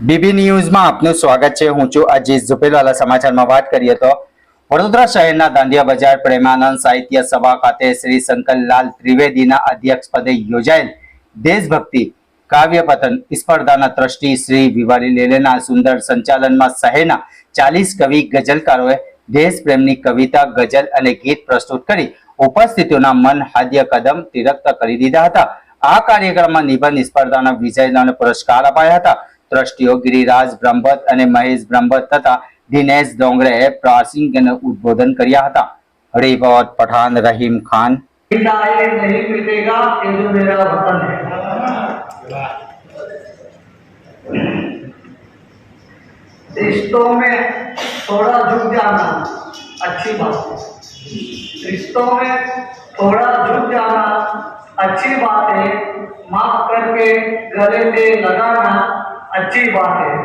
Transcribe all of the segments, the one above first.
BB ન્યૂઝમાં આપનું સ્વાગત છે। હું છું અજીત ઝુપેલવાલા। સમાચારમાં વાત કરીએ તો વડોદરા શહેરના દાંડિયા બજાર પ્રેમાનંદ સાહિત્ય સભા ખાતે શ્રી શંકરલાલ ત્રિવેદીના અધ્યક્ષપદે યોજાયેલ દેશભક્તિ કાવ્યપઠન સ્પર્ધાના ટ્રસ્ટી શ્રી વિવારી લેલેના સુંદર સંચાલનમાં શહેરના 40 કવિ ગઝલકારોએ દેશપ્રેમની કવિતા, ગઝલ અને ગીત પ્રસ્તુત કરી ઉપસ્થિતોના મન હાદ્ય કદમ તિરક્ત કરી દીધા હતા। આ કાર્યક્રમમાં નિબંધ સ્પર્ધાના વિજેતાઓને પુરસ્કાર અપાયા હતા। ટ્રસ્ટીઓ गिरिराज ब्रह्मभट्ट और महेश ब्रह्मभट्ट तथा दिनेश डोंगरे प्रासंगिक उद्बोधन कर्या था। रिपोर्ट पठान रहीम खान। नहीं मिटेगा ये जो मेरा वतन है। रिश्तों में थोड़ा झुक जाना अच्छी बात है। रिश्तों में थोड़ा झुक जाना अच्छी बात है। माफ करके गले पे लगाना अच्छी बात है।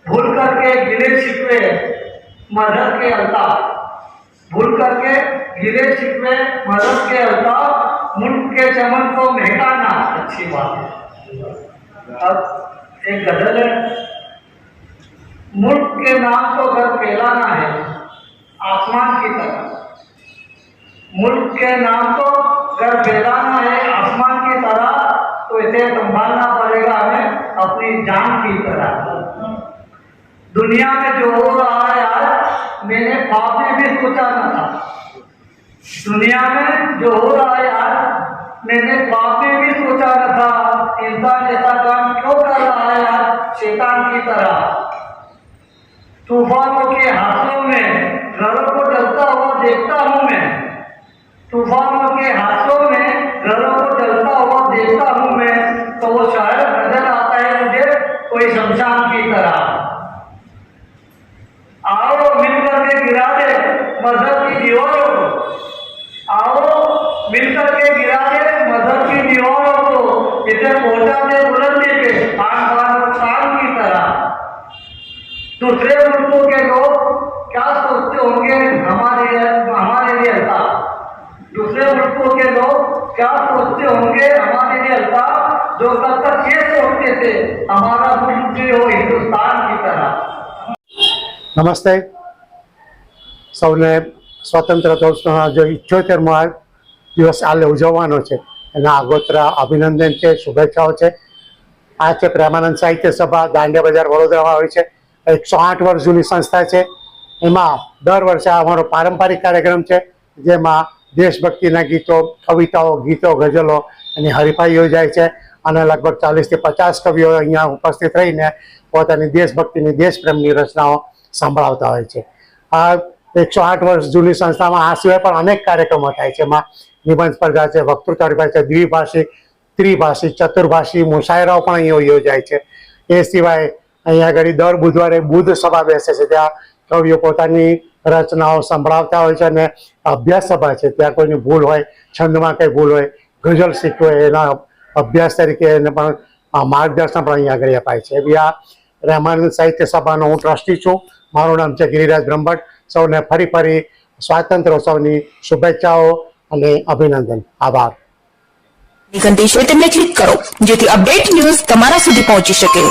भूल करके गिले शिकवे मदद के अल्ताफ, भूल करके गिले शिकवे मदद के अल्ताफ, मुल्क के चमन को महकाना अच्छी बात है। अब एक गजल है। मुल्क के नाम को घर फैलाना है आसमान की तरह। मुल्क के नाम को घर फैलाना है आसमान की तरह, तो इसे संभालना पड़ेगा हमें अपनी जान की तरह। दुनिया में जो हो रहा है आज मैंने ख्वाब में भी सोचा न था। दुनिया में जो हो रहा है आज मैंने ख्वाब में भी सोचा न था। इंसान ऐसा काम क्यों कर रहा है आज शैतान की तरह। तूफानों के हाथों में घरों को जलता हुआ देखता हूँ मैं। तूफानों के हाथों में घरों को जलता हुआ देखता हूँ मैं, तो वो शायद नजर आता है मुझे कोई शमशान की तरह। आओ मिलकर के गिरा दे मजहब की दीवारों को। आओ मिलकर के गिरा दे मजहब की दीवारों को। इसे पहुंचा दे बुलंदी पे शान की तरह। दूसरे मुल्कों के लोग क्या सोचते होंगे हमारे लिए अल्लाह। दूसरे मुल्कों के लोग क्या सोचते होंगे हमारे लिए अल्लाह, जो कल तक ये सोचते थे हमारा मुल्क हो हिंदुस्तान की तरह। नमस्ते सौने स्वतंत्र दिवसનો जो 78મો દિવસ આલે ઉજવવાનો છે એના આગોતરા અભિનંદન છે, શુભેચ્છાઓ છે। આ છે પ્રેમાનંદ સાહિત્ય સભા દાંડિયા બજાર વડોદરામાં હોય છે। 108 વર્ષ જૂની સંસ્થા છે। એમાં દર વર્ષે અમારો પારંપરિક કાર્યક્રમ છે, જેમાં દેશભક્તિના ગીતો, કવિતાઓ, ગીતો, ગઝલો એની હરીફાઈ યોજાય છે અને લગભગ 40 થી 50 કવિઓ અહીંયા ઉપસ્થિત રહીને પોતાની દેશભક્તિની, દેશપ્રેમની રચનાઓ સંભળાવતા હોય છે। આ 108 વર્ષ જૂની સંસ્થામાં આ સિવાય પણ અનેક કાર્યક્રમો થાય છે। એમાં નિબંધ સ્પર્ધા છે, વક્તૃત્વ હરીફાઈ છે, દ્વિભાષી, ત્રિભાષી, ચતુર્ભાષી મુશાયરાઓ પણ અહીંયા યોજાય છે। એ સિવાય અહીંયા આગળ દર બુધવારે બુદ્ધ સભા બેસે છે, ત્યાં કવિઓ પોતાની રચનાઓ સંભળાવતા હોય છે અને અભ્યાસ સભા છે, ત્યાં કોઈની ભૂલ હોય, છંદમાં કંઈ ભૂલ હોય, ગઝલ શીખવે એના અભ્યાસ તરીકે એને પણ માર્ગદર્શન પણ અહીંયા આગળ અપાય છે। એવી આ પ્રેમાનંદ સાહિત્ય સભાનો હું ટ્રસ્ટી છું। મારું નામ છે गिरिराज ब्रह्मभट्ट। સૌને ફરી સ્વાતંત્ર્યોત્સવની શુભેચ્છાઓ અને અભિનંદન। આભાર। ઘંટી છે તેમને ક્લિક કરો જેથી અપડેટ ન્યૂઝ તમારા સુધી પહોંચી શકે।